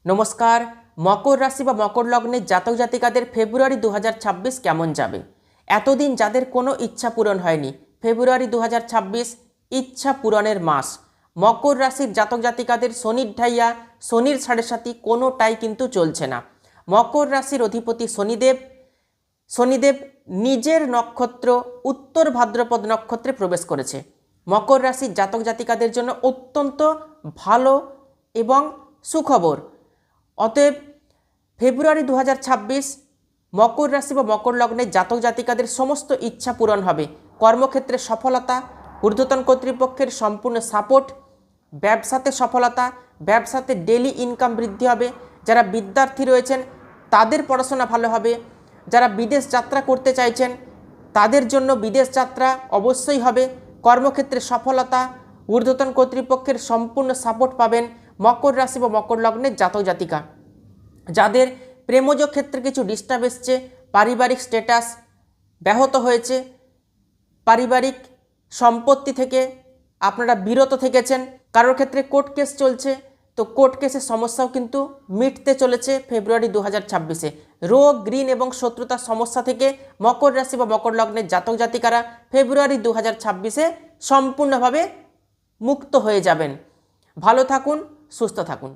নমস্কার। মকর রাশি বা মকর লগ্নের জাতক জাতিকাদের ফেব্রুয়ারি 2026 কেমন যাবে? এতদিন যাদের কোনো ইচ্ছা পূরণ হয়নি, ফেব্রুয়ারি 2026 ইচ্ছা পূরণের মাস। মকর রাশির জাতক জাতিকাদের শনির ঢাইয়া, শনির সাড়ে সাতি কোনোটাই কিন্তু চলছে না। মকর রাশির অধিপতি শনিদেব নিজের নক্ষত্র উত্তর ভাদ্রপদ নক্ষত্রে প্রবেশ করেছে। মকর রাশির জাতক জাতিকাদের জন্য অত্যন্ত ভালো এবং সুখবর। অতএব ফেব্রুয়ারি 2026 মকর রাশি বা মকর লগ্নের জাতক জাতিকাদের সমস্ত ইচ্ছা পূরণ হবে। কর্মক্ষেত্রে সফলতা, ঊর্ধ্বতন কর্তৃপক্ষের সম্পূর্ণ সাপোর্ট, ব্যবসাতে সফলতা, ব্যবসাতে ডেলি ইনকাম বৃদ্ধি হবে। যারা বিদ্যার্থী রয়েছেন তাদের পড়াশোনা ভালো হবে। যারা বিদেশ যাত্রা করতে চাইছেন তাদের জন্য বিদেশ যাত্রা অবশ্যই হবে। কর্মক্ষেত্রে সফলতা, ঊর্ধ্বতন কর্তৃপক্ষের সম্পূর্ণ সাপোর্ট পাবেন মকর রাশি বা মকর লগ্নের জাতক জাতিকা। যাদের প্রেমজ ক্ষেত্রে কিছু ডিস্টার্ব এসছে, পারিবারিক স্ট্যাটাস ব্যাহত হয়েছে, পারিবারিক সম্পত্তি থেকে আপনারা বিরত থেকেছেন, কারোর ক্ষেত্রে কোর্ট কেস চলছে, তো কোর্ট কেসের সমস্যাও কিন্তু মিটতে চলেছে ফেব্রুয়ারি 2026-এ। রোগ, ঋণ এবং শত্রুতার সমস্যা থেকে মকর রাশি বা মকর লগ্নের জাতক জাতিকারা ফেব্রুয়ারি 2026-এ সম্পূর্ণভাবে মুক্ত হয়ে যাবেন। ভালো থাকুন, সুস্থ থাকুন।